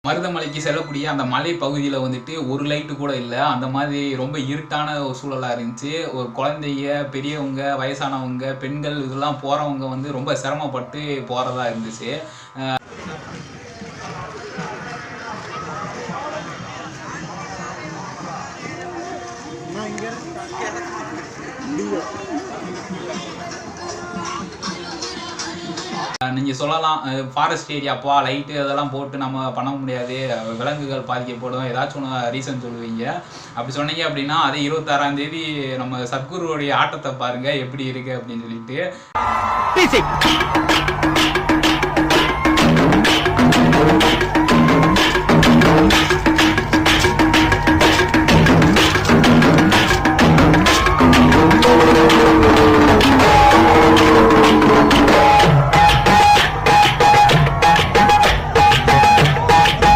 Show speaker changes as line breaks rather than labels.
மருதமலைக்கு செல்லக்கூடிய அந்த மலை பகுதியில் வந்துட்டு ஒரு லைட்டு கூட இல்லை. அந்த மாதிரி ரொம்ப இருட்டான ஒரு சூழலாக இருந்துச்சு. ஒரு குழந்தைங்க, பெரியவங்க, வயசானவங்க, பெண்கள் இதெல்லாம் போகிறவங்க வந்து ரொம்ப சிரமப்பட்டு போகிறதா இருந்துச்சு. நீங்கள் சொல்லலாம் ஃபாரஸ்ட் ஏரியாப்பா, லைட்டு அதெல்லாம் போட்டு நம்ம பண்ண முடியாது, விலங்குகள் பாதிக்கப்படும், ஏதாச்சும் ஒன்று ரீசன் சொல்லுவீங்க. அப்படி சொன்னீங்க அப்படின்னா அதே 26ஆம் தேதி நம்ம சத்குருவுடைய ஆட்டத்தை பாருங்க எப்படி இருக்கு அப்படின்னு சொல்லிட்டு